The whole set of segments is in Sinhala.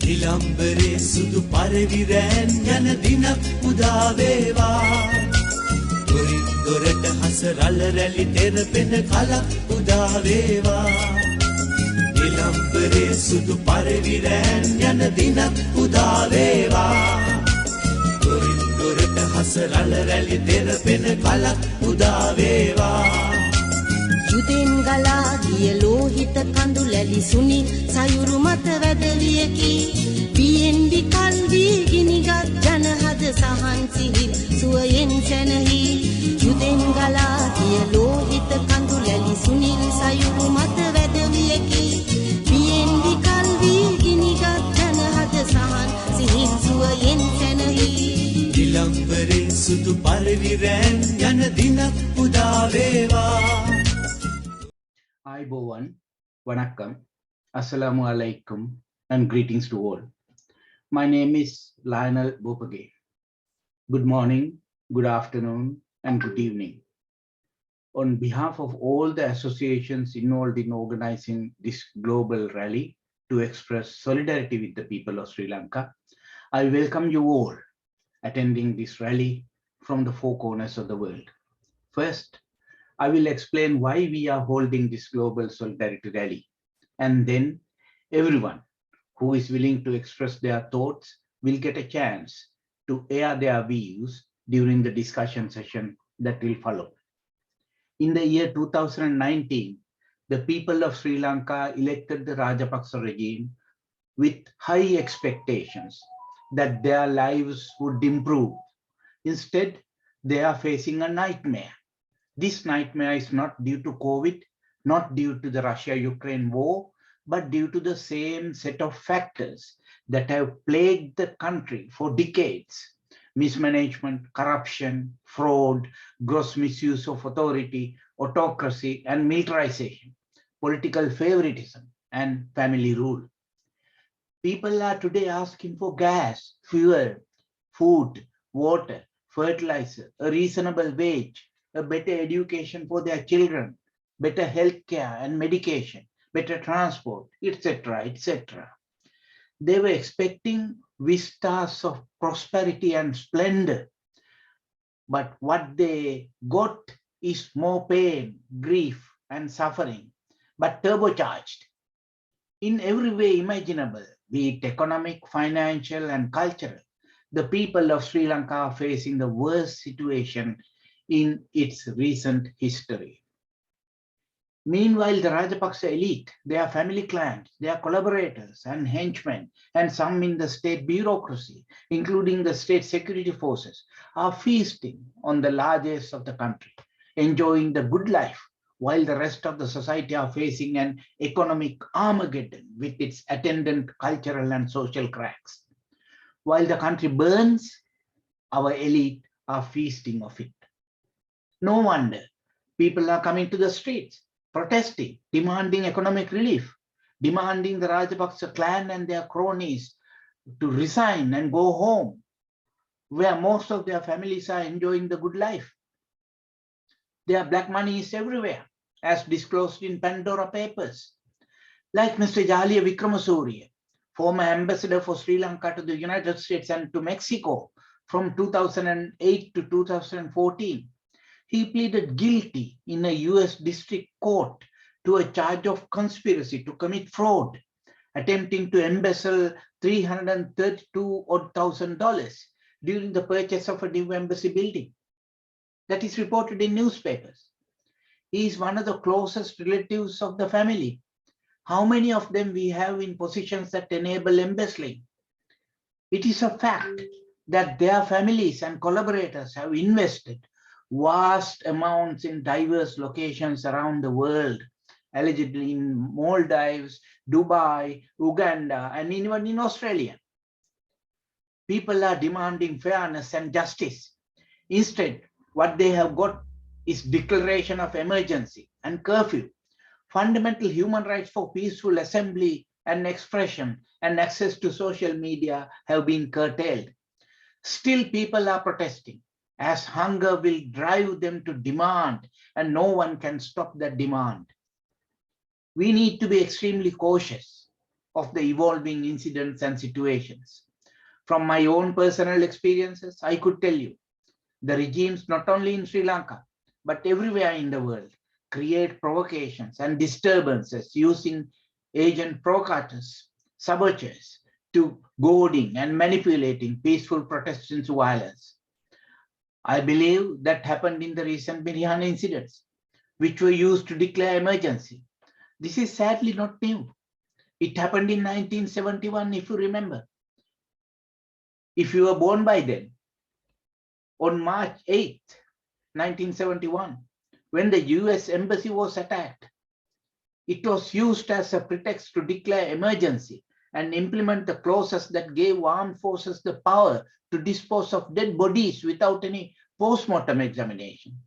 නිලම්බරේ සුදු පරවිරෑන් යන දිනක් උදා වේවා දොරින් දොරට හස රළ රැලි තෙරපෙන කලක් උදා වේවා නිලම්බරේ සුදු පරවිරෑන් යන දිනක් උදා වේවා දොරින් දොරට හස රළ රැලි තෙරපෙන කලක් උදා වේවා යුදෙන් ගලා ගිය ලෝහිත කඳු ලැලි සුනි සයුරු මත වැදලියකි බියෙන් විකල් වී ගිනිගත් ජනහද සහන් සිහිල් සුවයෙන් සැනහි යුදෙන් ගලා ගිය ලෝහිත කඳු ලැලි සුනිල් සයුරු මත වැදලියකි බියෙන් විකල් වී ගිනිගත් ජනහද සහන් සිහිල් සුවයෙන් සැනහි නිලම්බරේ සුදු පරවිරෑන් යන දිනක් උදා වේවා Ayubowan, Vanakkam, Assalamu, alaikum, and greetings to all. My name is Lionel Bopage. Good morning, good afternoon, and good evening. On behalf of all the associations involved in organizing this global rally to express solidarity with the people of Sri Lanka, I welcome you all attending this rally from the four corners of the world. First, I will explain why we are holding this global solidarity rally, and then everyone who is willing to express their thoughts will get a chance to air their views during the discussion session that will follow. In the year 2019, the people of Sri Lanka elected the Rajapaksa regime with high expectations that their lives would improve. Instead, they are facing a nightmare. This nightmare is not due to COVID, not due to the Russia-Ukraine war, but due to the same set of factors that have plagued the country for decades: mismanagement, corruption, fraud, gross misuse of authority, autocracy, and militarisation, political favouritism, and family rule. People are today asking for gas, fuel, food, water, fertilizer, a reasonable wage, a better education for their children, better health care and medication, better transport, etc., etc. They were expecting vistas of prosperity and splendor, but what they got is more pain, grief, and suffering, but turbocharged. In every way imaginable, be it economic, financial, and cultural, the people of Sri Lanka are facing the worst situation in its recent history. Meanwhile, the Rajapaksa elite, their family clans, their collaborators and henchmen, and some in the state bureaucracy, including the state security forces, are feasting on the largesse of the country, enjoying the good life, while the rest of the society are facing an economic Armageddon with its attendant cultural and social cracks. While the country burns, our elite are feasting of it. No wonder people are coming to the streets, protesting, demanding economic relief, demanding the Rajapaksa clan and their cronies to resign and go home, where most of their families are enjoying the good life. Their black money is everywhere, as disclosed in Pandora Papers. Like Mr. Jaliya Wickramasuriya, former ambassador for Sri Lanka to the United States and to Mexico from 2008 to 2014, he pleaded guilty in a US district court to a charge of conspiracy to commit fraud, attempting to embezzle $332,000 during the purchase of a new embassy building. That is reported in newspapers. He is one of the closest relatives of the family. How many of them we have in positions that enable embezzling? It is a fact that their families and collaborators have invested vast amounts in diverse locations around the world allegedly in Maldives, Dubai, Uganda, and even in Australia. People are demanding fairness and justice. Instead, what they have got is declaration of emergency and curfew. Fundamental human rights for peaceful assembly and expression and access to social media have been curtailed. Still, people are protesting, as hunger will drive them to demand, and no one can stop that demand. We need to be extremely cautious of the evolving incidents and situations. From my own personal experiences, I could tell you, the regimes not only in Sri Lanka, but everywhere in the world, create provocations and disturbances using agent provocateurs, saboteurs, to goading and manipulating peaceful protests into violence. I believe that happened in the recent Mirihana incidents, which were used to declare emergency. This is sadly not new. It happened in 1971, if you remember. If you were born by then, on March 8th, 1971, when the US embassy was attacked, it was used as a pretext to declare emergency and implement the clauses that gave armed forces the power to dispose of dead bodies without any post-mortem examination.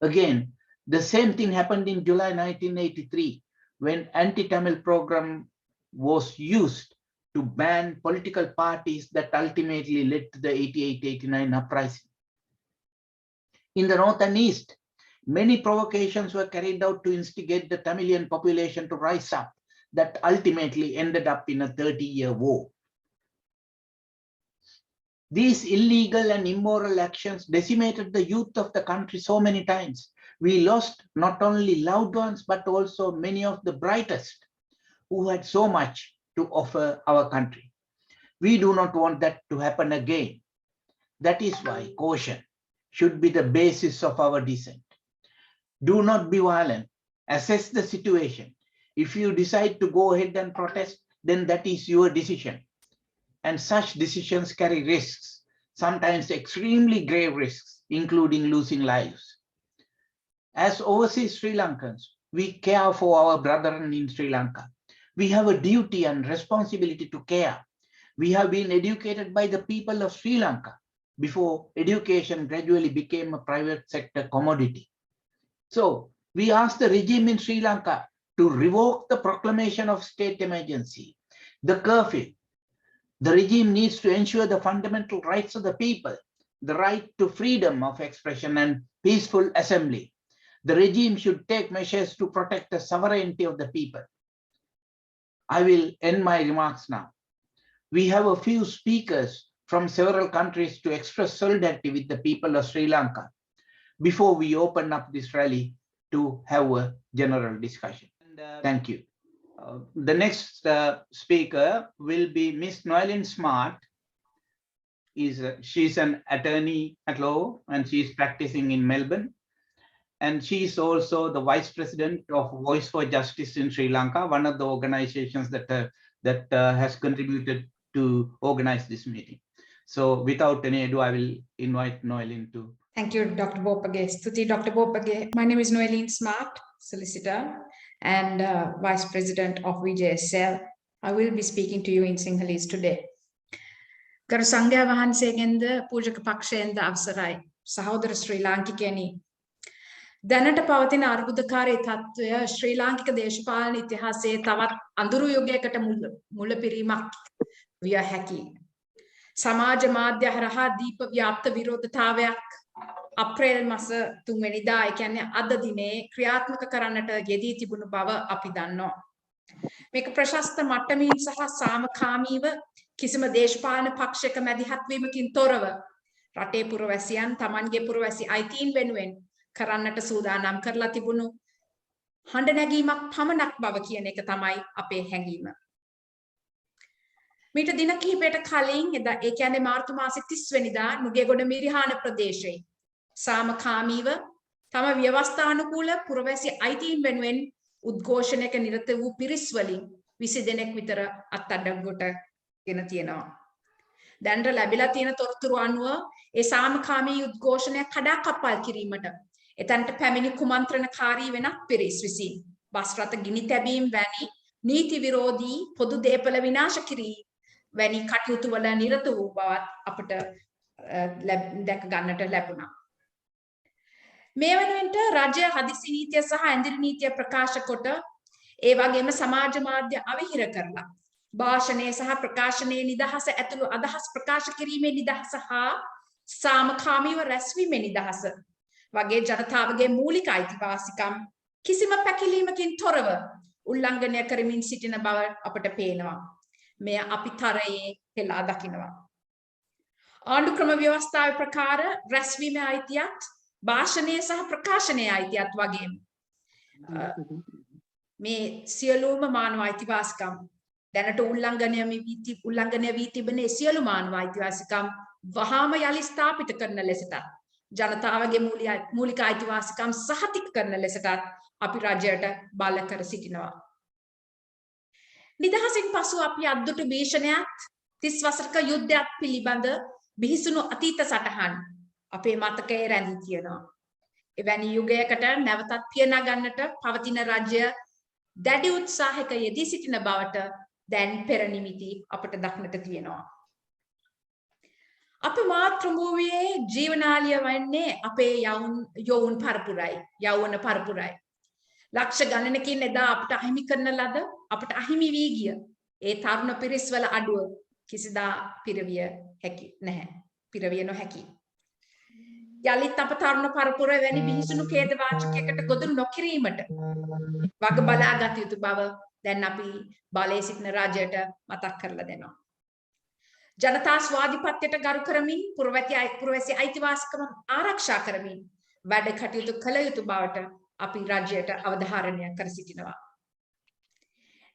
Again, the same thing happened in July 1983, when anti-Tamil program was used to ban political parties that ultimately led to the 88-89 uprising. In the north and east, many provocations were carried out to instigate the Tamilian population to rise up, that ultimately ended up in a 30-year war. These illegal and immoral actions decimated the youth of the country so many times. We lost not only loved ones, but also many of the brightest who had so much to offer our country. We do not want that to happen again. That is why caution should be the basis of our dissent. Do not be violent. Assess the situation. If you decide to go ahead and protest, then that is your decision. And such decisions carry risks, sometimes extremely grave risks, including losing lives. As overseas Sri Lankans, we care for our brethren in Sri Lanka. We have a duty and responsibility to care. We have been educated by the people of Sri Lanka before education gradually became a private sector commodity. So we ask the regime in Sri Lanka to revoke the proclamation of state emergency, the curfew. The regime needs to ensure the fundamental rights of the people, the right to freedom of expression and peaceful assembly. The regime should take measures to protect the sovereignty of the people. I will end my remarks now. We have a few speakers from several countries to express solidarity with the people of Sri Lanka before we open up this rally to have a general discussion. Thank you. The next speaker will be Miss Noeline Smart. She's an attorney at law and she's practicing in Melbourne. And she is also the Vice President of Voice for Justice in Sri Lanka, one of the organizations that has contributed to organize this meeting. So without any ado, I will invite Noeline to. Thank you, Dr. Bopage. Stuti, Dr. Bopage. My name is Noeline Smart, solicitor and Vice President of VJSL. I will be speaking to you in Sinhalese today. Garu Sangha Vahansegenda Pujaka Pakshenda Avsarai, Sahodara Sri Lankikeni. දැනට පවතින අර්බුදකාරී තත්ත්වය ශ්‍රී ලාංකික දේශපාලන ඉතිහාසයේ තවත් අඳුරු යුගයකට මුලපිරීමක් විය හැකියි. සමාජ මාධ්‍ය හරහා දීප ව්‍යාප්ත විරෝධතාවයක් අප්‍රේල් මාස 3 වෙනිදා ඒ කියන්නේ අද දිනේ ක්‍රියාත්මක කරන්නට යෙදී තිබුණු බව අපි දන්නවා. මේක ප්‍රශස්ත මට්ටමින් සහ සාමකාමීව කිසිම දේශපාලන පක්ෂයක මැදිහත් වීමකින් තොරව රටේ පුරවැසියන් තමන්ගේ පුරවැසි අයිතීන් වෙනුවෙන් කරන්නට සූදානම් කරලා තිබුණු හඬ නැගීමක් පමණක් බව කියන එක තමයි අපේ හැඟීම. මීට දින කිහිපයකට කලින් එදා ඒ කියන්නේ මාර්තු මාසේ 30 වෙනිදා නුගේගොඩ මිරිහාන ප්‍රදේශයේ සාමකාමීව තම ව්‍යවස්ථානුකූල පුරවැසි අයිතීන් වෙනුවෙන් උද්ඝෝෂණයක නිරත වූ පිරිස් වලින් 20 දෙනෙක් විතර අත්අඩංගුවට ගෙන තියෙනවා. දැනට ලැබිලා තියෙන තොරතුරු අනුව ඒ සාමකාමී උද්ඝෝෂණය කඩාකප්පල් කිරීමට එතනට පැමිණි කුමන්ත්‍රණකාරී වෙනත් පිරිස් විසින් බස් රථ ගිනි තැබීම් වැනි නීති විරෝධී පොදු දේපල විනාශ කිරීම වැනි කටයුතු වල නිරත වූ බවත් අපට දැක ගන්නට ලැබුණා. මේ වෙනුවෙන්ට රජය හදිසි නීතිය සහ ඇඳිරි නීතිය ප්‍රකාශ කොට ඒ වගේම සමාජ මාධ්‍ය අවහිර කරලා භාෂණයේ සහ ප්‍රකාශනයේ නිදහස ඇතුළු අදහස් ප්‍රකාශ කිරීමේ නිදහස හා සාමකාමීව රැස්වීමේ නිදහස වගේ ජනතාවගේ මූලික අයිතිවාසිකම් කිසිම පැකිලීමකින් තොරව උල්ලංඝනය කරමින් සිටින බව අපට පේනවා. මෙය අපි තරයේ හෙලා දකිනවා. ආණ්ඩු ක්‍රම ව්‍යවස්ථාවේ ප්‍රකාර රැස්වීමේ අයිතියත් භාෂණයේ සහ ප්‍රකාශනයේ අයිතියත් වගේම මේ සියලුම මානව අයිතිවාසිකම් දැනට උල්ලංඝනය වී තිබෙන සියලු මානව අයිතිවාසිකම් වහාම යලි ස්ථාපිත කරන ලෙසට ජනතාවගේ මූලික අයිතිවාසිකම් සහතික කරන ලෙසට අපි රජයට බල කර සිටිනවා. නිදහසින් පසු අපි අද්දුටු භීෂණයක් 30 වසරක යුද්ධයක් පිළිබඳ බිහිසුණු අතීත සටහන් අපේ මතකයේ රැඳී තියෙනවා. එවැනි යුගයකට නැවතත් පියනගන්නට පවතින රජය දැඩි උත්සාහයක යෙදී සිටින බවට දැන් පෙර නිමිති අපට දක්නට තියෙනවා. අප මාතෘභූමියේ ජීවනාලිය වන්නේ අපේ යෞවන පරපුරයි. ලක්ෂ ගණනකින් එදා අපට අහිමි කරන ලද අපට අහිමි වී ගිය ඒ තරුණ පිරිස්වල අඩුව කිසිදා පිරවිය නොහැකි. යලිත් අප තරුණ පරපුර වැනි බිහිසුණු ඛේදවාචකයකට ගොදුරු නොකිරීමට වග බලාගත යුතු බව දැන් අපි බලයේ සිටින රජයට මතක් කරලා දෙනවා. ජනතා ස්වාධිපත්‍යයට ගරු කරමින් පුරවැසි අයිතිවාසිකම ආරක්ෂා කරමින් වැඩ කටයුතු කළ යුතු බවට අපි රජයට අවධාරණය කර සිටිනවා.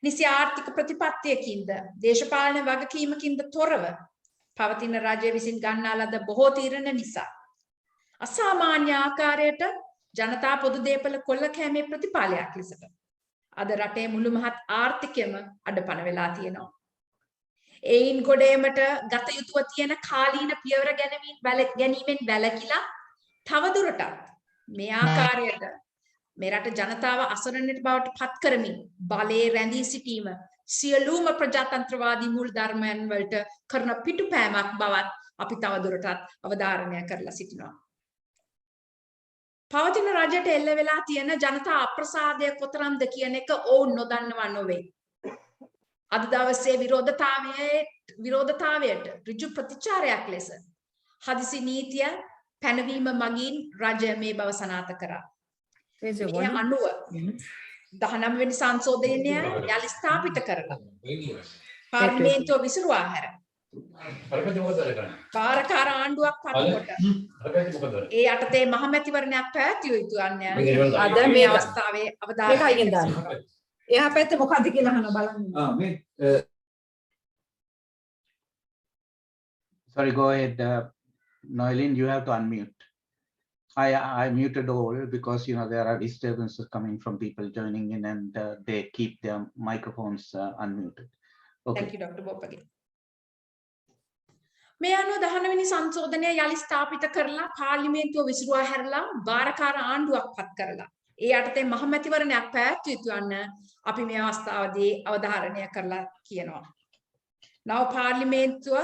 නිසි ආර්ථික ප්‍රතිපත්තියකින්ද දේශපාලන වගකීමකින්ද තොරව පවතින රජය විසින් ගන්නා ලද බොහෝ තීරණ නිසා අසාමාන්‍ය ආකාරයට ජනතා පොදු දේපල කොල්ල කෑමේ ප්‍රතිඵලයක් ලෙසට අද රටේ මුළු මහත් ආර්ථිකයම අඩපණ වෙලා තියෙනවා. එයින් ගොඩේමට ගත යුතුව තියෙන කාලීන පියවර ගැනීමෙන් වැළකීලා තවදුරටත් මේ ආකාරයට මේ රට ජනතාව අසරණයට බවට පත් කරමින් බලයේ රැඳී සිටීම සියලුම ප්‍රජාතන්ත්‍රවාදී මුල් ධර්මයන් වලට කරන පිටුපෑමක් බවත් අපි තවදුරටත් අවධාරණය කරලා සිටිනවා. පවතින රජයට එල්ල වෙලා තියෙන ජනතා අප්‍රසාදය කොතරම්ද කියන එක ඔවුන් නොදන්නවා නොවේ. අද දවසේ විරෝධතාවයට ඍජු ප්‍රතිචාරයක් ලෙස හදිසි නීතිය පැනවීම මගින් රජය මේ බව සනාථ කරා. මේ අනුව 19 වෙනි සංශෝධනය යලි ස්ථාපිත කරලා පාර්ලිමේන්තුව විසිරුවා හැර පාරකාර ආණ්ඩුවක් පත්කොට ඒ යටතේ මහමැතිවරණයක් පැවැත්විය යුතු යන්නේ අද මේ අවස්ථාවේ අවධානය එහා පැත්තේ මොකද්ද කියලා අහන බලන්න. Sorry, go ahead, Noeline. You have to unmute. I muted all because there are disturbances coming from people joining in, and they keep their microphones unmuted. Okay. Thank you, Dr. Bopage. මේ අනුව 19 වෙනි සංශෝධනය යලි ස්ථාපිත කරලා පාර්ලිමේන්තුව විසිරුවා හැරලා බාරකාර ආණ්ඩුවක් පත් කරලා ඒ යටතේ මහමැතිවරණයක් පැවැත්විය යුතු යන්න අපි මේ අවස්ථාවේදී අවධාරණය කරලා කියනවා. නව පාර්ලිමේන්තුව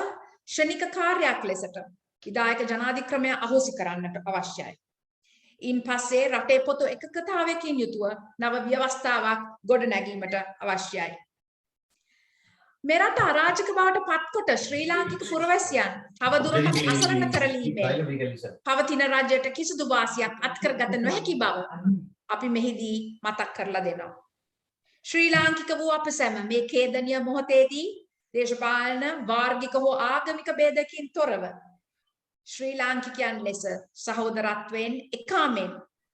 ශනික කාර්යයක් ලෙසට විධායක ජනාධික්‍රමය අහෝසි කරන්නට අවශ්‍යයි. ඉන් පස්සේ රටේ පොතු එකකතාවයකින් යුතුව නව ව්‍යවස්ථාවක් ගොඩනැගීමට අවශ්‍යයි. මෙරට අරාජක බවට පත්කොට ශ්‍රී ලාංකික පුරවැසියන් තවදුරටත් අසරණ කරලීමේ පවතින රජයට කිසිදු වාසියක් අත්කරගත නොහැකි බව අපි මෙහිදී මතක් කරලා දෙනවා. ශ්‍රී ලාංකික වූ අප සැම මේ ඛේදනීය මොහොතේදී දේශපාලන වාර්ගික හෝ ආගමික ભેදකින් තොරව ශ්‍රී ලාංකිකයන් ලෙස සහෝදරත්වයෙන් එකාමෙන්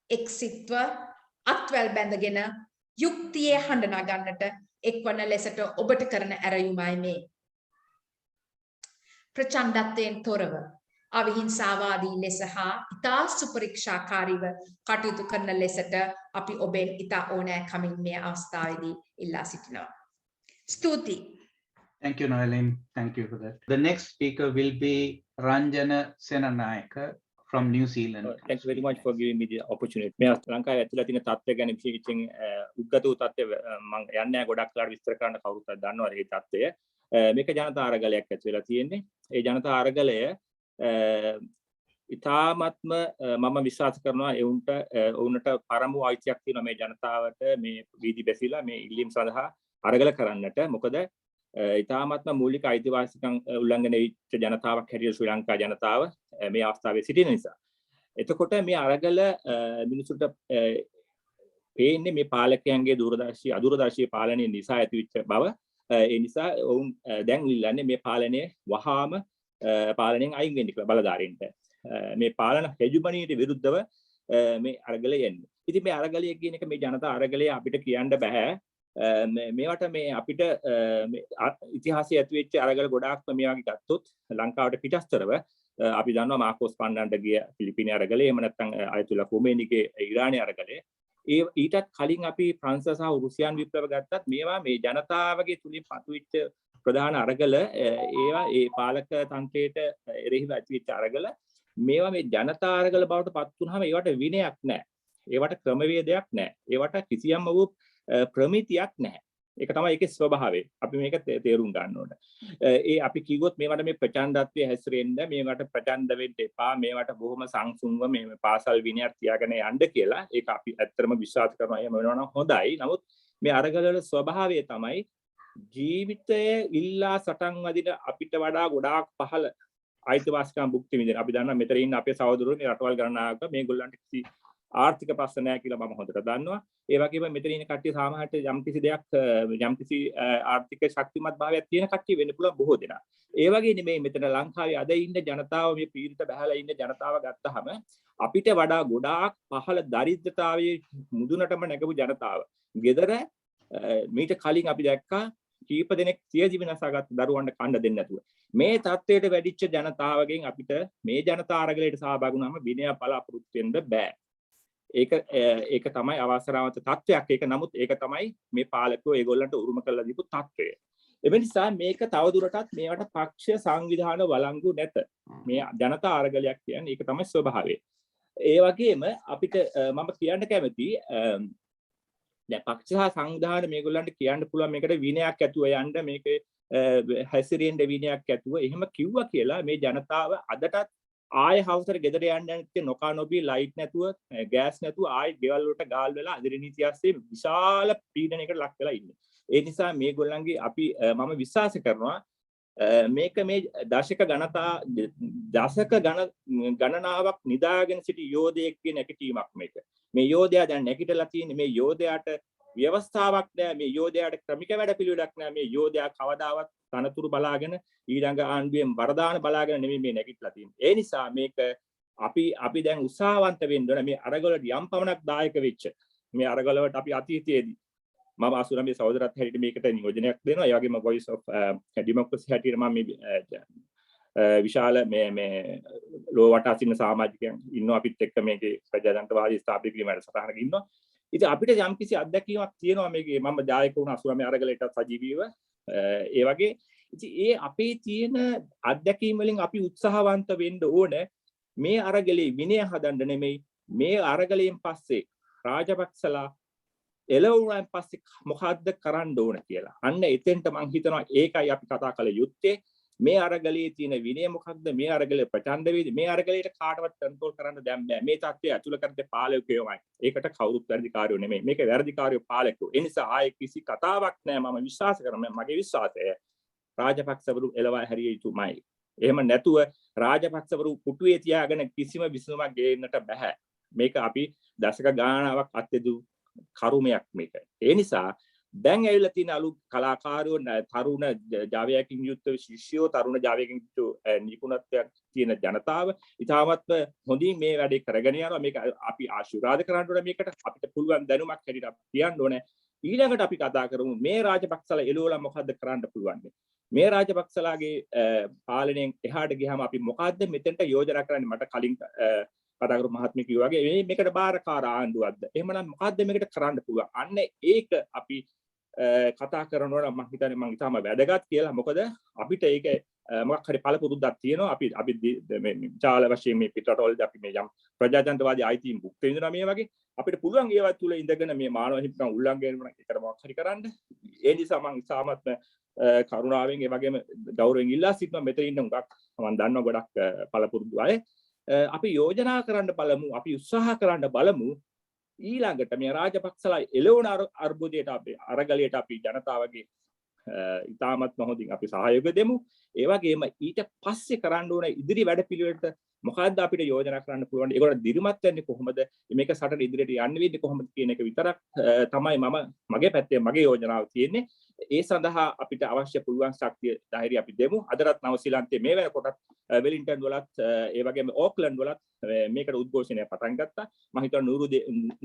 එක්සිත්ව අත්වැල් බැඳගෙන යුක්තියේ හඬ නගන්නට එක්වන ලෙසට ඔබට කරන ඇරයුමයි මේ. ප්‍රචණ්ඩත්වයෙන් තොරව අවිහිංසාවාදී ලෙස හා ඉතා සුපරීක්ෂාකාරීව කටයුතු කරන ලෙසට අපි ඔබෙන් ඉතා ඕනෑකමින් මේ අවස්ථාවේදී ඉල්ලා සිටිනවා. ස්තුතියි. Thank you, Noeline. Thank you for that. The next speaker will be Ranjana Senanayaka from New Zealand. Thank you very much for giving me the opportunity. මේ ලංකාවේ ඇතුළත තියෙන තත්ත්වය ගැන විශේෂයෙන් උද්ගත වූ තත්ත්වය මම යන්නේ ගොඩක් කාලෙ විස්තර කරන්න කවුරුත් දන්නවා මේ තත්ත්වය. මේක ජනතා අරගලයක් ඇති වෙලා තියෙන්නේ. ඒ ජනතා අරගලය ඉතාමත්ම මම විශ්වාස කරනවා ඔවුන්ට පරම අයිතියක් තියෙනවා මේ ජනතාවට මේ වීදි බැසිලා මේ ඉල්ලීම් සඳහා අරගල කරන්නට. මොකද ඉතාමත්ම මූලික අයිතිවාසිකම් උල්ලංඝනය වෙච්ච ජනතාවක් හැටියට ශ්‍රී ලංකා ජනතාව මේ අවස්ථාවේ සිටින නිසා. එතකොට මේ අරගල මිනිසුන්ට පේන්නේ මේ පාලකයන්ගේ අදූරදර්ශී පාලනය නිසා ඇතිවෙච්ච බව. ඒ නිසා ඔවුන් දැන් ඉල්ලන්නේ මේ පාලනය වහාම පාලනයෙන් අයින් වෙන්න කියලා බලධාරීන්ට. මේ පාලන හෙජුමනියට විරුද්ධව මේ අරගලය යන්නේ. ඉතින් මේ අරගලය කියන එක මේ ජනතා අරගලය අපිට කියන්න බෑ. මේවට මේ අපිට ඉතිහාසයේ ඇතිවෙච්ච අරගල ගොඩාක්ම මේ වගේ ගත්තොත් ලංකාවට පිටස්තරව අපි දන්නවා මාකෝස් පන්නන්ට ගිය ෆිලිපිනි අරගලය, එහෙම නැත්නම් අයතුල්ලා ඛොමේනිගේ ඊරානි අරගලය. ඊටත් කලින් අපි ප්‍රංශ සහ රුසියානු විප්ලව ගත්තත් මේවා මේ ජනතාවගේ තුලින් පතුවිච්ච ප්‍රධාන අරගල. ඒවා ඒ පාලක තන්ත්‍රයට එරෙහිව ඇතිවෙච්ච අරගල. මේවා මේ ජනතා අරගල බවට පත් වුනහම ඒවට විනයක් නැහැ. ඒවට ක්‍රමවේදයක් නැහැ. ඒවට කිසියම් වූ ප්‍රමිතියක් නැහැ. ඒක තමයි ඒකේ ස්වභාවය. අපි මේක තේරුම් ගන්න ඕනේ. අපි කිව්වොත් මේවට මේ ප්‍රචණ්ඩත්වයේ හැසිරෙන්න, මේවට ප්‍රචණ්ඩ වෙන්න එපා, මේවට බොහොම සංසුන්ව මේ පාසල් විනයක් තියාගෙන යන්න කියලා. ඒක අපි ඇත්තටම විශ්වාස කරනවා. එහෙම වෙනවා නම් හොඳයි. නමුත් මේ අරගලවල ස්වභාවය තමයි ජීවිතයේ ඉල්ලා සටන් වදින අපිට වඩා ගොඩාක් පහළ අයිතිවාසිකම් භුක්ති විඳින. අපි දන්නවා මෙතන ඉන්න අපේ සහෝදරවරු මේ රටවල් ගණනාවක මේගොල්ලන්ට කිසි ආර්ථික ප්‍රශ්න නැහැ කියලා මම හොඳට දන්නවා. ඒ වගේම මෙතන ඉන්න කට්ටිය සාමාන්‍යයෙන් යම්කිසි දෙයක් යම්කිසි ආර්ථික ශක්තිමත් භාවයක් තියෙන කට්ටිය වෙන්න පුළුවන් බොහෝ දෙනා. ඒ වගේ නෙමෙයි මෙතන ලංකාවේ අද ඉන්න ජනතාව මේ පීඩිත බහැලා ඉන්න ජනතාව ගත්තාම අපිට වඩා ගොඩාක් පහළ දරිද්‍රතාවයේ මුදුනටම නැගපු ජනතාව. ගෙදර මීට කලින් අපි දැක්කා කීප දෙනෙක් සිය විනාශගත දරුවන්ට කන්න දෙන්නේ නැතුව. මේ තත්ත්වයට වැඩිච්ච ජනතාවගෙන් අපිට මේ ජනතා අරගලයට සහභාගී වුණාම විනය බලාපොරොත්තු වෙන්න බෑ. ඒක තමයි අවසරාවන්ත තත්ත්වයක්. ඒක නමුත් ඒක තමයි මේ පාලකයෝ ඒගොල්ලන්ට උරුම කරලා දීපු තත්ත්වය. ඒ නිසා මේක තවදුරටත් මේවට පක්ෂ සංවිධාන වළංගු නැත. මේ ජනතා අරගලයක් කියන්නේ ඒක තමයි ස්වභාවය. ඒ වගේම අපිට මම කියන්න කැමති දැන් පක්ෂ සහ සංවිධාන මේගොල්ලන්ට කියන්න පුළුවන් මේකට විනයක් ඇතුව යන්න, මේක හැසිරෙන්න විනයක් ඇතුව එහෙම කිව්වා කියලා මේ ජනතාව අදටත් ආය හවසට ගෙදර යන්න යන්නේ නොකා නොබී ලයිට් නැතුව ගෑස් නැතුව ආයි ගෙවල් වලට ගාල් වෙලා අදිරි නීතියස්සේ විශාල පීඩනයකට ලක් වෙලා ඉන්නේ. ඒ නිසා මේගොල්ලන්ගේ අපි මම විශ්වාස කරනවා මේක මේ දශක ගණනාවක් නිදාගෙන සිටි යෝධයෙක්ගේ නැගිටීමක් මේක. මේ යෝධයා දැන් නැගිටලා තියෙන්නේ. මේ යෝධයාට ව්‍යවස්ථාවක් නැහැ. මේ යෝධයාට ක්‍රමික වැඩපිළිවෙලක් නැහැ. මේ යෝධයා කවදාවත් තනතුරු බලාගෙන ඊළඟ ආණ්ඩුවෙන් වරදාන බලාගෙන නෙමෙයි මේ නැගිටලා තියෙන්නේ. ඒ නිසා මේක අපි දැන් උත්සාහවන්ත වෙන්න ඕන. මේ අරගලට යම් පමණක් දායක වෙච්ච මේ අරගලවට අපි අතීතයේදී මම 89 සහෝදරත් හැටියට මේකට නියෝජනයක් දෙනවා. ඒ වගේම voice of democracy හැටියට මම මේ විශාල මේ ලෝ වටා සිටින සමාජිකයන් ඉන්නවා අපිත් එක්ක මේකේ ප්‍රජාතන්ත්‍රවාදී ස්ථාපිත කිරීමට සටහනක ඉන්නවා. ඉතින් අපිට යම්කිසි අත්දැකීමක් තියෙනවා මේකේ. මම දායක වුණා 89 අරගලයට සජීවීව. ඒ වගේ ඉතින් ඒ අපේ තියෙන අත්දැකීම් වලින් අපි උත්සාහවන්ත වෙන්න ඕන. මේ අරගලේ විනය හදන්න නෙමෙයි, මේ අරගලයෙන් පස්සේ රාජපක්ෂලා එළවුණාන් පස්සේ මොකද්ද කරන්න ඕන කියලා. අන්න එතෙන්ට මම හිතනවා ඒකයි අපි කතා කළ යුත්තේ. මේ අරගලයේ තියෙන විනය මොකක්ද? මේ අරගලේ ප්‍රචණ්ඩ වේද? මේ අරගලයට කාටවත් කන්ට්‍රෝල් කරන්න දැන් බෑ. මේ තත්ත්වය ඇතුළ කරද්දී පාලකයෝමයි. ඒකට කවුරුත් වැඩිකාරයෝ නෙමෙයි. මේක වැඩිකාරයෝ පාලකයෝ. ඒ නිසා ආයේ කිසි කතාවක් නෑ. මම විශ්වාස කරනවා. මගේ විශ්වාසය රාජපක්ෂවරු එළවා හැරිය යුතුමයි. එහෙම නැතුව රාජපක්ෂවරු පුටුවේ තියාගෙන කිසිම විසඳුමක් ගේන්නට බෑ. මේක අපි දශක ගාණාවක් අත්දෙදු කරුමයක් මේක. ඒ නිසා දැන් ඇවිල්ලා තියෙන අලුත් කලාකාරයෝ, තරුණ ජාවයකින් යුක්ත ශිෂ්‍යයෝ, තරුණ ජාවයකින් යුක්ත නිපුණත්වයක් තියෙන ජනතාව ඉතාමත් හොඳින් මේ වැඩේ කරගෙන යනවා. මේක අපි ආශිර්වාද කරන්න ඕනේ. මේකට අපිට පුළුවන් දැනුමක් හැටියට අපි කියන්න ඕනේ. ඊළඟට අපි කතා කරමු මේ රාජපක්ෂලා එළවලා මොකද්ද කරන්න පුළුවන්. මේ රාජපක්ෂලාගේ පාලනයෙන් එහාට ගියාම අපි මොකද්ද මෙතෙන්ට යෝජනා කරන්නේ. මට කලින් කතා කරපු මහත්මිය කිව්වා වගේ මේකට බාරකාර ආණ්ඩුවක්ද? එහෙමනම් මොකද්ද මේකට කරන්න පුළුවන්? අන්න ඒක අපි කතා කරනවා නම් මම හිතන්නේ මම ඉතාම වැදගත් කියලා. මොකද අපිට ඒක මොකක් හරි පළපුරුද්දක් තියෙනවා අපි ජාල වශයෙන් මේ පිටරටවලදී අපි මේ යම් ප්‍රජාතන්ත්‍රවාදී අයිතීන් භුක්ති විඳිනවා මේ වගේ අපිට පුළුවන් ඒවත් තුල ඉඳගෙන මේ මානව හිමිකම් උල්ලංඝනය කරන එකට මොකක් හරි කරන්න ඒ නිසා මම ඉතාමත්ම කරුණාවෙන් ඒ වගේම ගෞරවයෙන් ඉල්ලා සිටිනවා මෙතන ඉන්න උගක් මම දන්නවා ගොඩක් පළපුරුදු අය අපි යෝජනා කරන්න බලමු අපි උත්සාහ කරන්න බලමු ඊළඟට මේ රාජපක්ෂලා එළවන අර්බුදයට අපි අරගලයට අපි ජනතාවගේ ඉතාමත් හොඳින් අපි සහයෝගය දෙමු ඒ වගේම ඊට පස්සේ කරන්න ඕන ඉදිරි වැඩපිළිවෙලට මොකද්ද අපිට යෝජනා කරන්න පුළුවන් ඒකට දිරිමත් වෙන්නේ කොහොමද මේක සටන ඉදිරියට යන්න වෙන්නේ කොහොමද කියන එක විතරක් තමයි මම මගේ පැත්තේ මගේ යෝජනාව තියෙන්නේ ඒ සඳහා අපිට අවශ්‍ය පුළුවන් ශක්තිය ධෛර්යය අපි දෙමු අදටත් නවසීලන්තයේ මේ වෙනකොටත් වෙලින්ටන් වලත් ඒ වගේම ඕක්ලන්ඩ් වලත් මේකට උද්ඝෝෂණය පටන් ගත්තා මම හිතනවා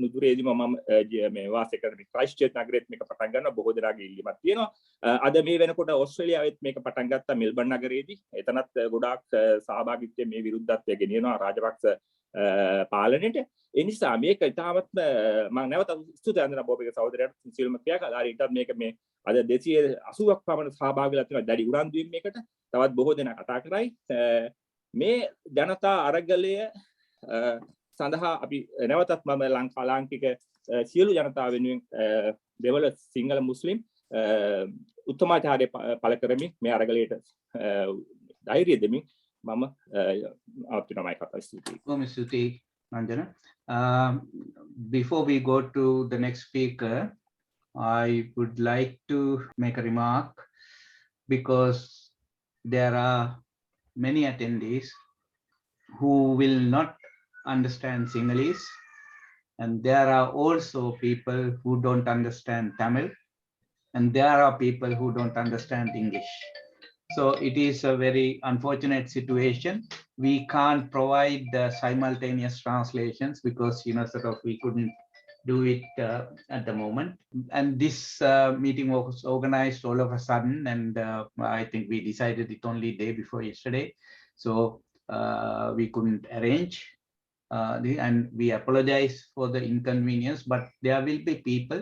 නුදුරේදීම මම මේ වාසය කරන ක්‍රයිස්ට්චර්ච් නගරෙත් මේක පටන් ගන්නවා බොහෝ දෙනාගේ ඉල්ලීමක් තියෙනවා අද මේ වෙනකොට ඕස්ට්‍රේලියාවෙත් මේක පටන් ගත්තා මෙල්බන් නගරයේදී එතනත් ගොඩාක් සහභාගීත්වයෙන් මේ විරුද්ධත්වය ගෙනියනවා රාජපක්ෂ පාලනයට ඒ නිසා මේක ඉතාමත්ම මම නැවත ස්තුතියි අන්දන බෝපගේ සහෝදරයාට සියලුම ක්‍රියාකාරීන්ට මේක මේ අද 280ක් පමණ සහභාගීලා තියෙනවා දැඩි උනන්දුවෙන් මේකට තවත් බොහෝ දෙනා කතා කරයි මේ ජනතා අරගලය සඳහා අපි නැවතත් මම ලාංකික සියලු ජනතාව වෙනුවෙන් දෙවල සිංහල මුස්ලිම් උත්තමාචාරය පළ කරමින් මේ අරගලයට ධෛර්යය දෙමින් මම අපිටමයි කතා ස්තුතියි Nanjana. Before we go to the next speaker, I would like to make a remark because there are many attendees who will not understand Sinhalese, and there are also people who don't understand Tamil, and there are people who don't understand English. So it is a very unfortunate situation. We can't provide the simultaneous translations because, sort of we couldn't do it at the moment. And this meeting was organized all of a sudden, and I think we decided it only day before yesterday. So we couldn't arrange, and we apologize for the inconvenience, but there will be people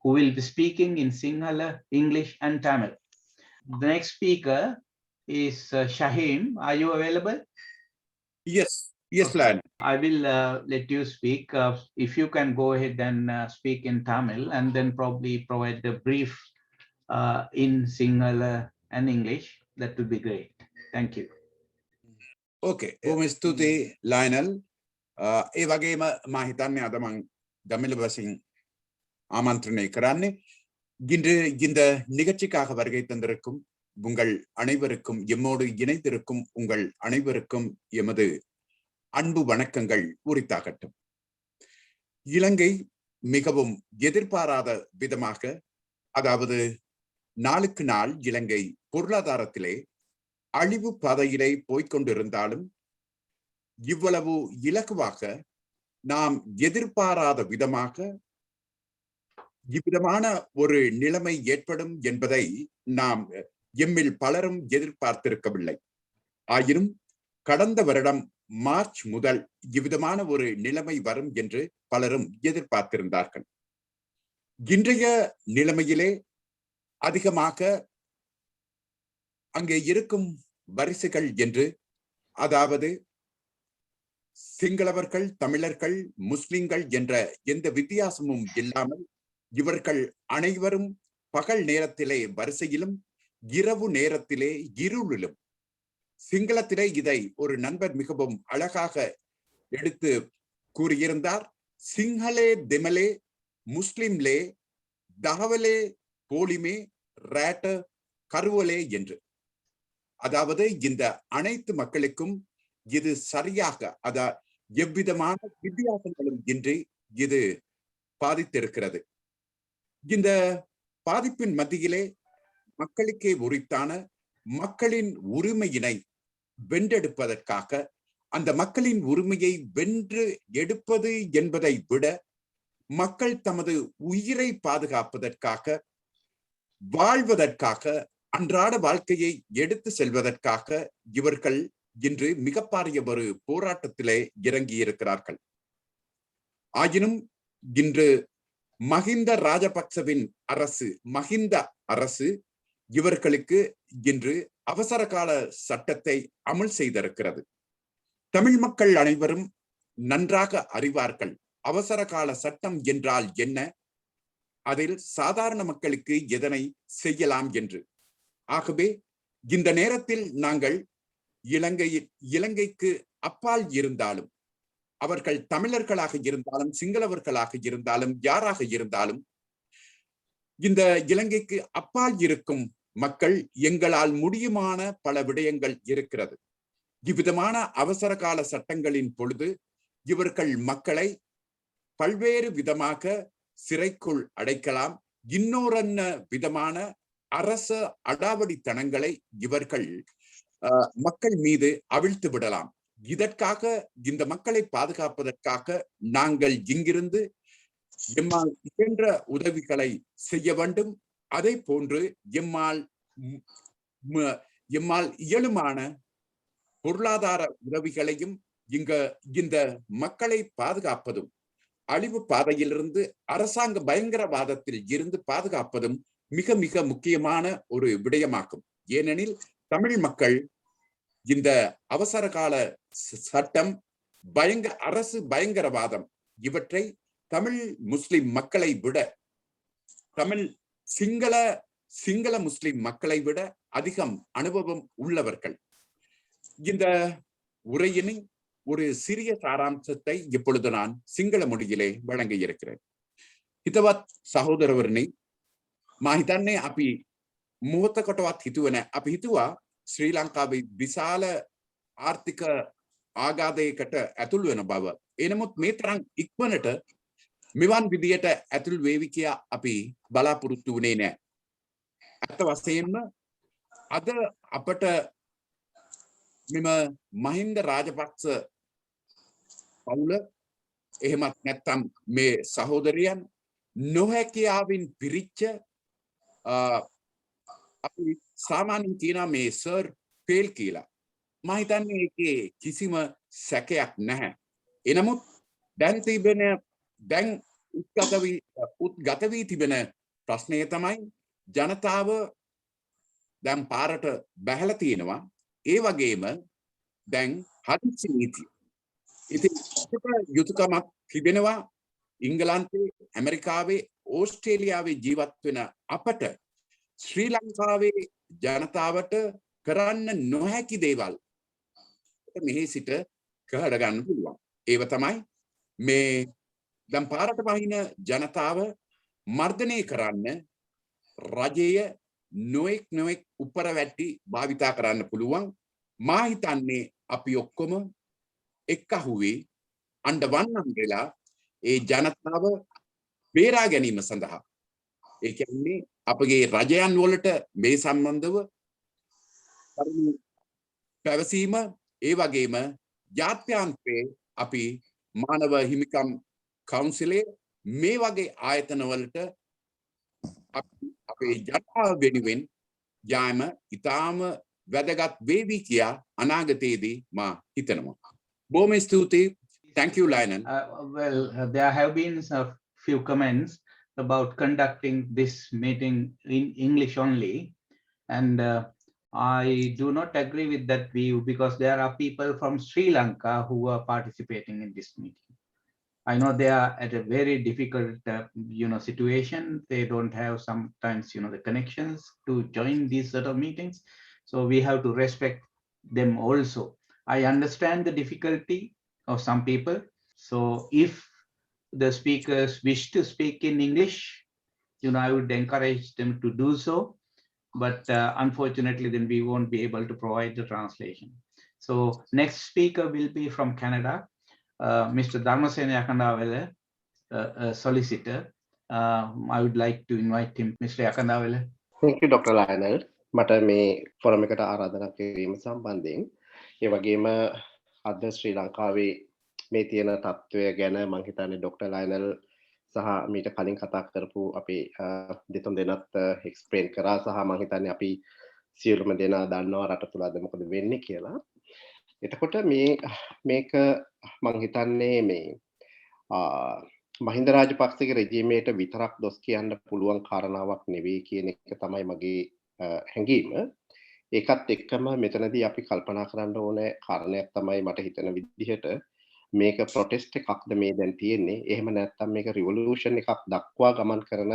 who will be speaking in Sinhala, English, and Tamil. The next speaker is Shaheen. Are you available? Yes, Lan. I will let you speak. If you can go ahead and speak in Tamil and then probably provide a brief in Sinhala and English, that would be great. Thank you. Okay. Stuti Lionel. ඒ වගේම මා හිතන්නේ අද මම ගමිල වශයෙන් ආමන්ත්‍රණය කරන්නේ இந்த நிகழ்ச்சிக்காக வருகை தந்திருக்கும் உங்கள் அனைவருக்கும் எம்மோடு இணைந்திருக்கும் உங்கள் அனைவருக்கும் எமது அன்பு வணக்கங்கள் உரித்தாகட்டும். இலங்கை மிகவும் எதிர்பாராத விதமாக அதாவது நாளுக்கு நாள் இலங்கை பொருளாதாரத்திலே அழிவு பாதையிலே போய்கொண்டிருந்தாலும் இவ்வளவு இலகுவாக நாம் எதிர்பாராத விதமாக இவ்விதமான ஒரு நிலைமை ஏற்படும் என்பதை நாம் எம்மில் பலரும் எதிர்பார்த்திருக்கவில்லை. ஆயினும் கடந்த வருடம் மார்ச் முதல் இவ்விதமான ஒரு நிலைமை வரும் என்று பலரும் எதிர்பார்த்திருந்தார்கள். இன்றைய நிலைமையிலே அதிகமாக அங்கே இருக்கும் வரிசைகள் என்று அதாவது சிங்களவர்கள், தமிழர்கள், முஸ்லிம்கள் என்ற எந்த வித்தியாசமும் இல்லாமல் இவர்கள் அனைவரும் பகல் நேரத்திலே வரிசையிலும் இரவு நேரத்திலே இருளிலும் சிங்களத்திலே இதை ஒரு நண்பர் மிகவும் அழகாக எடுத்து கூறியிருந்தார். சிங்களே தெமலே முஸ்லிம்லே தகவலே போலிமே ரேட்ட கருவலே என்று. அதாவது இந்த அனைத்து மக்களுக்கும் இது சரியாக எவ்விதமான வித்தியாசங்களும் இன்றி இது பாதித்திருக்கிறது. இந்த பாதிப்பின் மத்தியிலே மக்களுக்கே உரித்தான மக்களின் உரிமையினை வென்றெடுப்பதற்காக அந்த மக்களின் உரிமையை வென்று எடுப்பது என்பதை விட மக்கள் தமது உயிரை பாதுகாப்பதற்காக வாழ்வதற்காக அன்றாட வாழ்க்கையை எடுத்து செல்வதற்காக இவர்கள் இன்று மிகப்பாரிய ஒரு போராட்டத்திலே இறங்கி இருக்கிறார்கள். ஆயினும் இன்று மஹிந்த ராஜபக்சவின் அரசு இவர்களுக்கு இன்று அவசர கால சட்டத்தை அமல் செய்திருக்கிறது. தமிழ் மக்கள் அனைவரும் நன்றாக அறிவார்கள் அவசர கால சட்டம் என்றால் என்ன, அதில் சாதாரண மக்களுக்கு எதனை செய்யலாம் என்று. ஆகவே இந்த நேரத்தில் நாங்கள் இலங்கைக்கு அப்பால் இருந்தாலும், அவர்கள் தமிழர்களாக இருந்தாலும் சிங்களவர்களாக இருந்தாலும் யாராக இருந்தாலும், இந்த இலங்கைக்கு அப்பால் இருக்கும் மக்கள் எங்களால் முடியுமான பல விடயங்கள் இருக்கிறது. இவ்விதமான அவசர கால சட்டங்களின் பொழுது இவர்கள் மக்களை பல்வேறு விதமாக சிறைக்குள் அடைக்கலாம். இன்னொரு விதமான அரச அடாவடித்தனங்களை இவர்கள் மக்கள் மீது அவிழ்த்து விடலாம். இதற்காக இந்த மக்களை பாதுகாப்பதற்காக நாங்கள் இங்கிருந்து எம்மால் இயன்ற உதவிகளை செய்ய வேண்டும். அதே போன்று எம்மால் இயலுமான பொருளாதார உதவிகளையும் இந்த மக்களை பாதுகாப்பதும், அழிவு பாதையிலிருந்து அரசாங்க பயங்கரவாதத்தில் இருந்து பாதுகாப்பதும் மிக மிக முக்கியமான ஒரு விடயமாகும். ஏனெனில் தமிழ் மக்கள் இந்த அவசர கால சட்டம், அரசு பயங்கரவாதம் இவற்றை தமிழ் முஸ்லிம் மக்களை விட, சிங்கள முஸ்லிம் மக்களை விட அதிகம் அனுபவம் உள்ளவர்கள். இந்த உரையினை ஒரு சிறிய சாராம்சத்தை இப்பொழுது நான் சிங்கள மொழியிலே வழங்க இருக்கிறேன். හිතවත් සහෝදරවරණි, මා හිතන්නේ අපි මොහොතකටවත් හිතුවේ නැහැ. අපි හිතුවා ශ්‍රී ලංකාවේ විශාල ආර්ථික ආඝාතයකට ඇතුල් වෙන බව. එනමුත් මේ තරම් ඉක්මනට මෙවන් විදියට ඇතුල් වේවි කියා අපි බලාපොරොත්තු වුණේ නැහැ. අත වශයෙන්ම අද අපට මෙම මහින්ද රාජපක්ෂ පවුල, එහෙමත් නැත්නම් මේ සහෝදරයන් නොහැකියාවෙන් පිරිච්ච, අපි සාමාන්‍යයෙන් කියනවා මේ සර් ෆේල් කියලා. මම හිතන්නේ ඒකේ කිසිම සැකයක් නැහැ. එනමුත් දැන් උද්ගත වී තිබෙන ප්‍රශ්නය තමයි ජනතාව දැන් පාරට බැහැලා තියෙනවා. ඒ වගේම දැන් හදිසි නීතිය. ඉතින් යුතුයකමක් තිබෙනවා ඉංගලන්තේ, ඇමරිකාවේ, ඕස්ට්‍රේලියාවේ ජීවත් වෙන අපට ශ්‍රී ලංකාවේ ජනතාවට කරන්න නොහැකි දේවල් මෙහි සිට කඩ ගන්න පුළුවන්. ඒව තමයි මේ දැන් පාරට වහින ජනතාව මර්ධනය කරන්න රජය නොඑක් උපරවැටි භාවිතා කරන්න පුළුවන්. මා හිතන්නේ අපි ඔක්කොම එක්කහුවේ අnder one umbrella ඒ ජනතාව බේරා ගැනීම සඳහා. ඒ කියන්නේ අපගේ රජයන් වලට මේ සම්බන්ධව පැවසීම, ඒ වගේම ජාත්‍යන්තරයේ අපි මානව හිමිකම් කවුන්සිලේ මේ වගේ ආයතන වලට අපේ ජනතාව වෙනුවෙන් යාම ඉතාම වැදගත් වේවි කියා අනාගතයේදී මා හිතනවා. බොහොම ස්තුතියි. Thank you, Lionel. There have been a few comments about conducting this meeting in English only, and I do not agree with that view, because there are people from Sri Lanka who are participating in this meeting. I know they are at a very difficult, situation. They don't have sometimes, the connections to join these sort of meetings. So we have to respect them also. I understand the difficulty of some people. So if the speakers wish to speak in English, I would encourage them to do so. But unfortunately, then we won't be able to provide the translation. So next speaker will be from Canada, Mr. Dharmasena Yakandawala, a solicitor. I would like to invite him. Mr. Yakandawala. Thank you, Dr. Lionel. මට මේ ෆෝරම් එකට ආරාධනා කිරීම සම්බන්ධයෙන්, ඒ වගේම අද ශ්‍රී ලංකාවේ මේ තියෙන තත්ත්වය ගැන මම හිතන්නේ ඩොක්ටර් ලයනල් සහ මීට කලින් කතා කරපු අපි දෙතුන් දෙනාත් එක්ස්ප්ලেইন කරා, සහ මම හිතන්නේ අපි සියලුම දෙනා දන්නවා රට තුල අද මොකද වෙන්නේ කියලා. එතකොට මේක මම හිතන්නේ මේ මහින්ද රාජපක්ෂගේ රෙජිමේට විතරක් දොස් කියන්න පුළුවන් කාරණාවක් නෙවෙයි කියන එක තමයි මගේ හැඟීම. ඒකත් එක්කම මෙතනදී අපි කල්පනා කරන්න ඕනේ කාරණයක් තමයි මට හිතෙන විදිහට මේක ප්‍රොටෙස්ට් එකක්ද මේ දැන් තියෙන්නේ. එහෙම නැත්නම් මේක රිවොලූෂන් එකක් දක්වා ගමන් කරන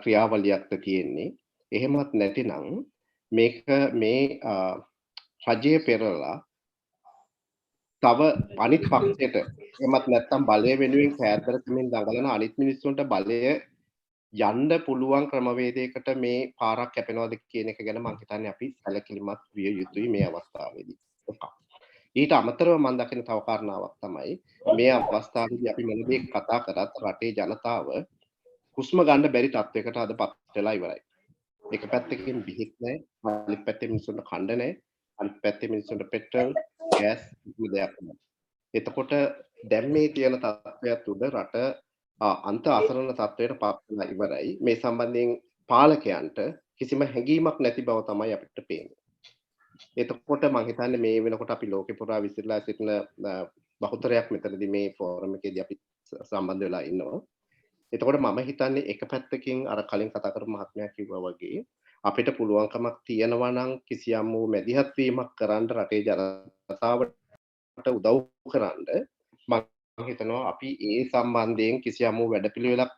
ක්‍රියාවලියක්ද තියෙන්නේ. එහෙමත් නැතිනම් මේක මේ රජය පෙරලා තව අනිත් පක්ෂයට එමත් නැත්නම් බලය වෙනුවෙන් කෑදරකමින් දඟලන අනිත් මිනිස්සුන්ට බලය යන්න පුළුවන් ක්‍රමවේදයකට මේ පාරක් කැපෙනවද කියන එක ගැන මම හිතන්නේ අපි සැලකිලිමත් විය යුතුයි මේ අවස්ථාවේදී. ඊට අමතරව මම දකින තව කාරණාවක් තමයි මේ අවස්ථාවේදී අපි මොන දේ කතා කරත් රටේ ජනතාව හුස්ම ගන්න බැරි තත්වයකට අදපත් වෙලා ඉවරයි. එක පැත්තකින් බිහික් නැහැ, අනිත් පැත්තේ මිනිස්සුන්ට කණ්ඩ නැහැ, අනිත් පැත්තේ මිනිස්සුන්ට පෙට්‍රල්, ගෑස් කිසිම දෙයක් නැහැ. එතකොට දැන් මේ තියෙන තත්ත්වයක් උඩ රට අන්ත අසරණ තත්ත්වයට පත් වෙලා ඉවරයි. මේ සම්බන්ධයෙන් පාලකයන්ට කිසිම හැඟීමක් නැති බව තමයි අපිට පේන්නේ. එතකොට මම හිතන්නේ මේ වෙනකොට අපි ලෝකෙ පුරා විසිරලා සිටින බහුතරයක් මෙතනදී මේ ෆෝරම් එකේදී අපි සම්බන්ධ වෙලා ඉන්නවා. එතකොට මම හිතන්නේ එක පැත්තකින් අර කලින් කතා කරපු මහත්මයා කිව්වා වගේ අපිට පුළුවන්කමක් තියෙනවා නම් කිසියම් වූ මැදිහත් වීමක් කරන්න රටේ ජනතාවට උදව් කරන්න මම හිතනවා අපි ඒ සම්බන්ධයෙන් කිසියම් වූ වැඩපිළිවෙලක්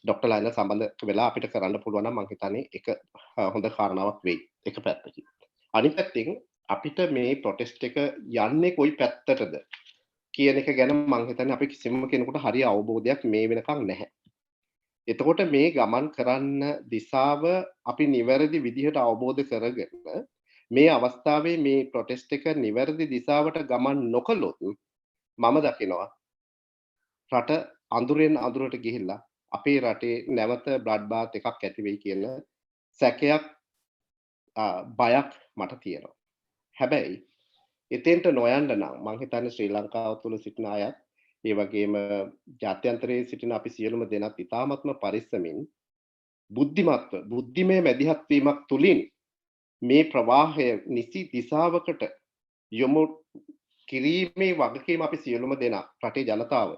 ડોક્ટર ලයිනර් සම්බන්ධ වෙලා අපිට කරන්න පුළුවන් නම් මම හිතන්නේ එක හොඳ කාරණාවක් වෙයි එක පැත්තකින්. අනිත් පැත්තෙන් අපිට මේ ප්‍රොටෙස්ට් එක යන්නේ කොයි පැත්තටද කියන එක ගැන මම හිතන්නේ අපි කිසිම කෙනෙකුට හරිය අවබෝධයක් මේ වෙනකන් නැහැ. එතකොට මේ ගමන් කරන්න දිශාව අපි නිවැරදි විදිහට අවබෝධ කරගෙන මේ අවස්ථාවේ මේ ප්‍රොටෙස්ට් එක නිවැරදි දිශාවට ගමන් නොකළොත් මම දකිනවා රට අඳුරෙන් අඳුරට ගිහිල්ලා අපේ රටේ නැවත බ්ලඩ් බාත් එකක් ඇති වෙයි කියන සැකයක් බයක් මට තියෙනවා. හැබැයි එතෙන්ට නොයන්න නම් මම හිතන්නේ ශ්‍රී ලංකාව තුළ සිටින අයත් ඒ වගේම ජාත්‍යන්තරයේ සිටින අපි සියලුම දෙනාත් ඉතාමත්ම පරිස්සමින් බුද්ධිමත්ව බුද්ධිමය මැදිහත් වීමක් තුලින් මේ ප්‍රවාහය නිසි දිශාවකට යොමු කිරීමේ වගකීම අපි සියලුම දෙනා රටේ ජනතාව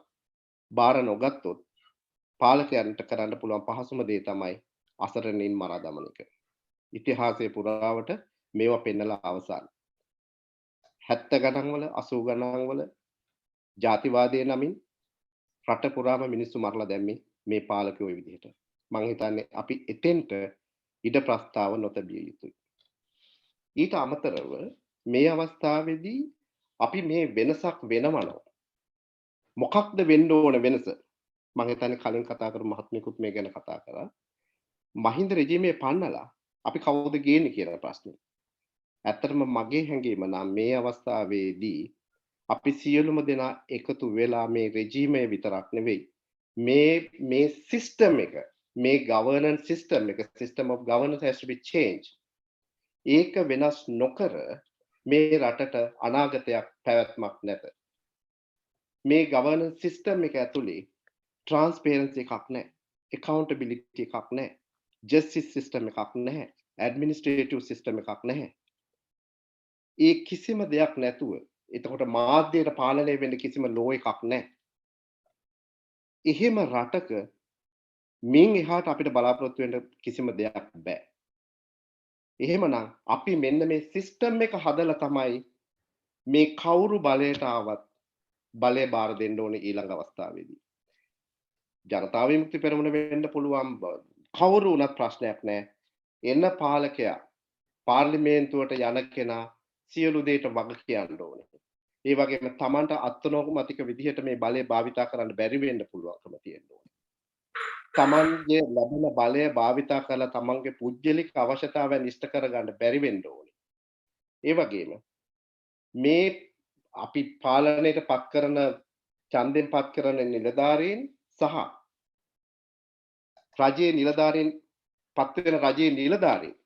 බාර නොගත්තොත් පාලකයන්ට කරන්න පුළුවන් පහසුම දේ තමයි අසරණින් මරා දමන එක. ඉතිහාසයේ පුරාවට මේවා පෙන්නලා අවසන්. 70 ගණන් වල 80 ගණන් වල ජාතිවාදයේ නමින් රට පුරාම මිනිස්සු මරලා දැම්මේ මේ පාලකයෝ ওই විදිහට. මම හිතන්නේ අපි එතෙන්ට ඉඩ ප්‍රස්තාව නොතැබිය යුතුයි. ඊට අමතරව මේ අවස්ථාවේදී අපි මේ වෙනසක් වෙනවනම් මොකක්ද වෙන්න ඕන වෙනස? මම හිතන්නේ කලින් කතා කරපු මහත්මියකුත් මේ ගැන කතා කරා. මහින්ද රෙජිමේ පන්නලා අපි කවුද ගේන්නේ කියන ප්‍රශ්නේ. ඇත්තටම මගේ හැඟීම නම් මේ අවස්ථාවේදී අපි සියලුම දෙනා එකතු වෙලා මේ රෙජිමේ විතරක් නෙවෙයි මේ සිස්ටම් එක මේ governance system of governance has to be changed. ඒක වෙනස් නොකර මේ රටට අනාගතයක් පැවැත්මක් නැත. මේ governance system එක ඇතුලේ transparency එකක් නැහැ, accountability එකක් නැහැ, justice system එකක් නැහැ, administrative system එකක් නැහැ. ඒ කිසිම දෙයක් නැතුව එතකොට මාධ්‍යයට පාලනය වෙන්න කිසිම ලෝ එකක් නැහැ. එහෙම රටක මින් එහාට අපිට බලාපොරොත්තු වෙන්න කිසිම දෙයක් බෑ. එහෙමනම් අපි මෙන්න මේ සිස්ටම් එක හදලා තමයි මේ කවුරු බලයට ආවත් බලය බාර දෙන්න ඕනේ ඊළඟ අවස්ථාවේදී. ජනතා විමුක්ති පෙරමුණ වෙන්න පුළුවන් කවුරු වුණත් ප්‍රශ්නයක් නැහැ. එන්න පාලකයා පාර්ලිමේන්තුවට යන කෙනා සියලු දේට වග කියන්න ඕනේ. ඒ වගේම තමන්ට අත්නෝමතික විදිහට මේ බලය භාවිතා කරන්න බැරි වෙන්න පුළුවන්කම තියෙන්න ඕනේ. තමන්ගේ ලැබෙන බලය භාවිතා කරලා තමන්ගේ පුජ්‍යලික අවශ්‍යතාවයන් ඉෂ්ට කරගන්න බැරි වෙන්න ඕනේ. ඒ වගේම මේ අපි පාලනයට පත් කරන ඡන්දෙන් පත් කරන නිලධාරීන් සහ රජයේ නිලධාරීන් පත් වෙන රජයේ නිලධාරීන්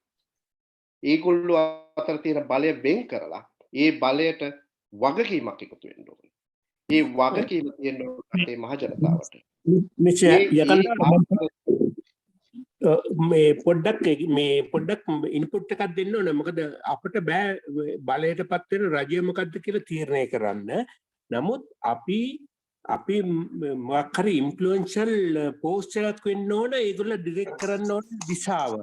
ඒගොල්ලෝ අතර තියෙන බලය වෙන් කරලා ඒ බලයට වගකීමක් එකතු වෙන්න ඕනේ. ඒ වගකීම තියෙන රටේ මහ ජනතාවට. මේ පොඩ්ඩක් ඉන්පුට් එකක් දෙන්න ඕනේ. මොකද අපිට බෑ බලයටපත් වෙන රජය මොකද්ද කියලා තීරණය කරන්න. නමුත් අපි මොකක් හරි ඉන්ෆ්ලුවෙන්ෂල් පෝස්ට් එකක් වෙන්න ඕන. ඒගොල්ලෝ ඩිරෙක්ට් කරන්න ඕන දිශාව.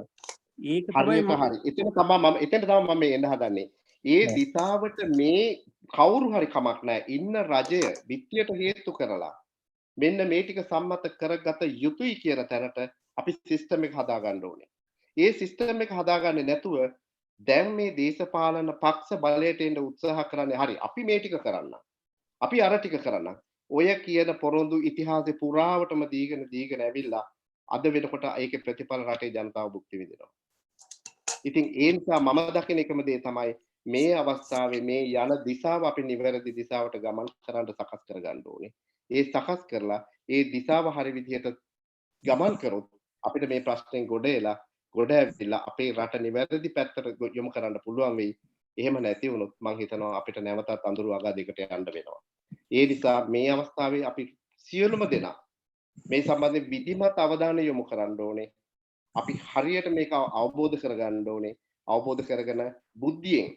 ඒක තමයි හරි. එතන තමයි මම එන්න හදන්නේ. ඒ දිශාවට මේ කවුරු හරි කමක් නැහැ. ඉන්න රජය විත්තියට හේතු කරලා මෙන්න මේ ටික සම්මත කරගත යුතුයි කියන තැනට අපි සිස්ටම් එක හදා ගන්න ඕනේ. ඒ සිස්ටම් එක හදාගන්නේ නැතුව දැන් මේ දේශපාලන පක්ෂ බලයට එන්න උත්සාහ කරන්නේ හරි. අපි මේ ටික කරන්න. අපි අර ටික කරන්න. ඔය කියන පොරොන්දු ඉතිහාසේ පුරාවටම දීගෙන ඇවිල්ලා අද වෙනකොට ඒකේ ප්‍රතිඵල රටේ ජනතාව භුක්ති විඳිනවා. ඉතින් ඒ නිසා මම දකින එකම දේ තමයි මේ අවස්ථාවේ මේ යන දිශාව අපි නිවැරදි දිශාවට ගමන් කරන්න සකස් කරගන්න ඕනේ. ඒ සකස් කරලා ඒ දිශාව හරි විදිහට ගමන් කරොත් අපිට මේ ප්‍රශ්නෙන් ගොඩ ඇවිල්ලා අපේ රට නිවැරදි පැත්තට යොමු කරන්න පුළුවන් වෙයි. එහෙම නැති වුණොත් මම හිතනවා අපිට නැවතත් අඳුරු වගා දෙකට යන්න වෙනවා. ඒ නිසා මේ අවස්ථාවේ අපි සියලුම දෙනා මේ සම්බන්ධයෙන් විධිමත් අවධානය යොමු කරන්න ඕනේ. අපි හරියට මේක අවබෝධ කරගන්න ඕනේ. අවබෝධ කරගෙන බුද්ධියෙන්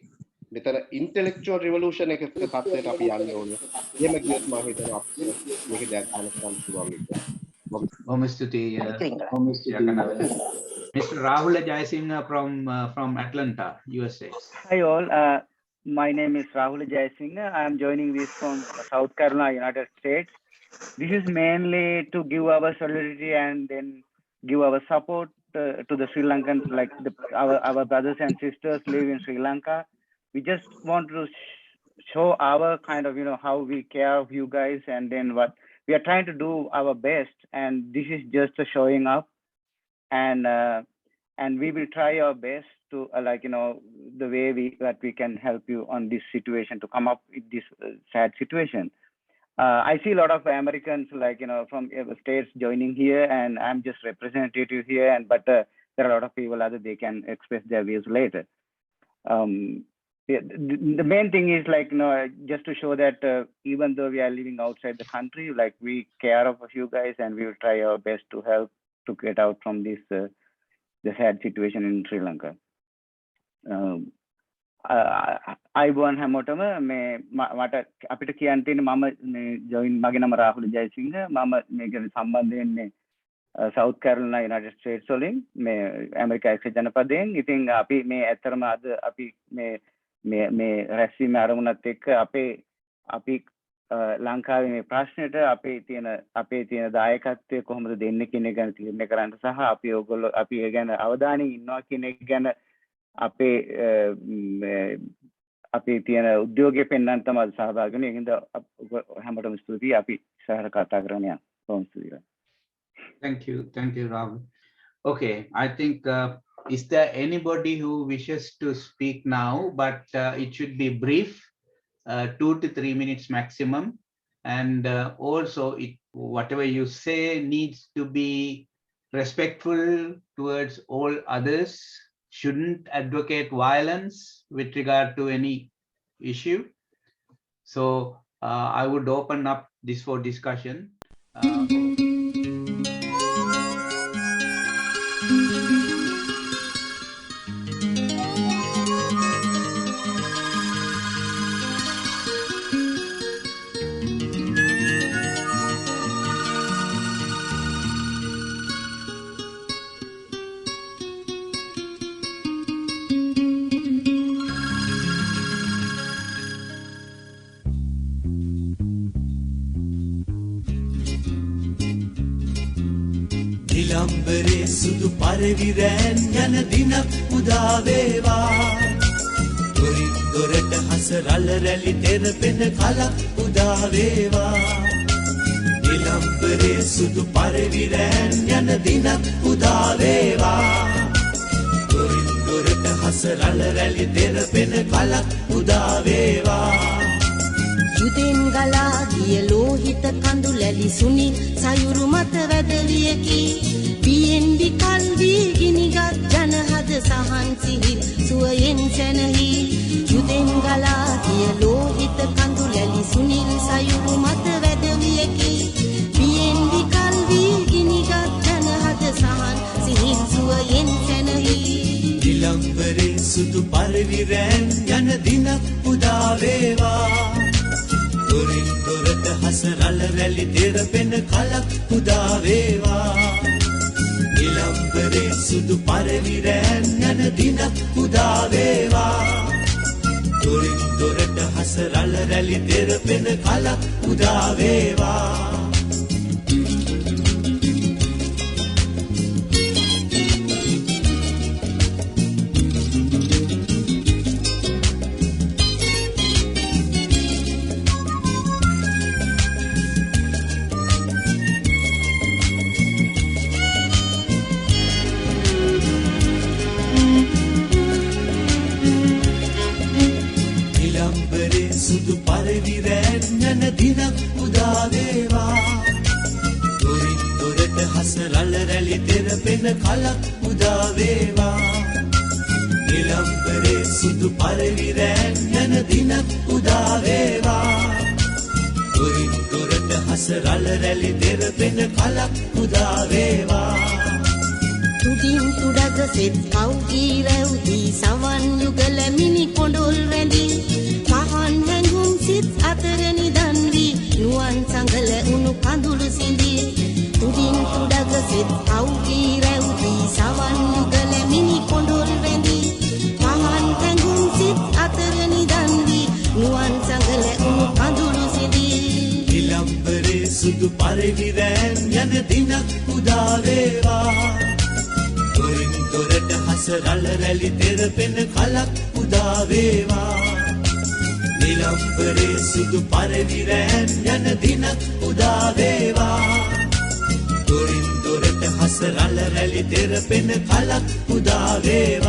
මෙතන intellectual revolution එකක තත්ත්වයට අපි යන්න ඕනේ. එහෙම ගියොත් මම හිතනවා මේක ජයග්‍රහණය කරන්න පුළුවන් වෙයි. Mr. Rahul Jayasinghe from Atlanta, USA. Hi all, my name is Rahul Jayasinghe. I am joining this from South Carolina, United States. This is mainly to give our solidarity and then give our support to the Sri Lankans, like our brothers and sisters live in Sri Lanka. We just want to show our kind of, how we care of you guys, and then what we are trying to do our best, and this is just a showing up, and we will try our best to the way that we can help you on this situation, to come up with this sad situation. I see a lot of Americans from states joining here, and I'm just representative here, but there are a lot of people other they can express their views later. The main thing is just to show that even though we are living outside the country, we care of you guys, and we will try our best to help to get out from this the sad situation in Sri Lanka. Ayubowan හැමෝටම මට අපිට කියන්න තියෙන මම ජොයින් මගේ නම රාහුල ජයසිංහ. මම මේක සම්බන්ධ වෙන්නේ සවුත් කැරොලිනා යුනයිටඩ් ස්ටේට්ස් වලින් මේ ඇමරිකා එක්සත් ජනපදයෙන්. ඉතින් අපි මේ ඇත්තටම අද අපි මේ රැස්වීම ආරමුණත් එක්ක අපි ලංකාවේ මේ ප්‍රශ්නෙට අපේ තියෙන දායකත්වය කොහොමද දෙන්නේ කියන එක ගැන තීරණය කරන්න සහ අපි ඒ ගැන අවධානයෙන් ඉන්නවා කියන එක ගැන අපේ තියෙන උද්‍යෝගය පෙන්වන්න තමයි සහභාගී වෙන්නේ. ඒකින්ද හැමෝටම ස්තුතියි. අපි සහර කතා කරගෙන යනවා. බොහොම ස්තුතියි. Thank you, Rahul. Okay, I think is there anybody who wishes to speak now, but it should be brief, 2 to 3 minutes maximum, and also whatever you say needs to be respectful towards all others. Shouldn't advocate violence with regard to any issue. So I would open up this for discussion. නිලම්බරේ සුදු පරවිරෑන් යන දිනක් උදා වේවා. දොරින් දොරට හස රළ රැලි තෙරපෙන කලක් උදා වේවා. නිලම්බරේ සුදු පරවිරෑන් යන දිනක් උදා වේවා. දොරින් දොරට හස රළ රැලි තෙරපෙන කලක් උදා වේවා. යුදෙන් ගලා ගිය ලෝහිත කඳු ලැලි සුනිල් සයුරු මත වැදලියකි. බියෙන් විකල් වී ගිනිගත් ජනහද සහන් සිහිල් සුවයෙන් සැනහි. යුදෙන් ගලා ගිය ලෝහිත කඳු ලැලි සුනිල් සයුරු මත වැදලියකි. බියෙන් විකල් වී ගිනිගත් ජනහද සහන් සිහිල් සුවයෙන් සැනහි. නිලම්බරේ සුදු පරවිරෑන් යන දිනක් උදා වේවා. දොරින් දොරට හස රළ රැලි තෙරපෙන කලක් උදා වේවා. නිලම්බරේ සුදු පරවිරෑන් යන දිනක් උදා වේවා දොරින් දොරට හස රළ රැලි තෙරපෙන කලක් උදා වේවා සුදු පරවිරෑන් යන දිනක් උදා වේවා දොරින් දොරට හස රළ රැලි තෙරපෙන කලක් උදා වේවා නිලම්බරේ සුදු පරවිරෑන් යන දිනක් උදා වේවා දොරින් දොරට හස රළ රැලි තෙරපෙන කලක් උදා වේවා තුඩින් තුඩග සෙත් කව්ගී රැව්දී සවන් යුගල මිනි කොඬොල් රැඳී පහන් හැඟුම් සිත් අතර නිදන් වී නුවන් සඟල උණු කඳුළු සිඳී තුඩින් තුඩග සෙත් කව්ගී රැව්දී සවන් යුගල මිනි කොඬොල් රැඳී පහන් හැඟුම් සිත් අතර නිදන් වී නුවන් සඟල උණු කඳුළු සිඳී නිලම්බරේ සුදු පරවිරෑන් යන දිනක් උදා වේවා දොරින් දොරට හස රළ රැලි තෙරපෙන කලක් උදා වේවා නිලම්බරේ සුදු පරවිරෑන් යන දිනක් උදා වේවා දොරින් දොරට හස රළ රැලි තෙරපෙන කලක් උදා වේවා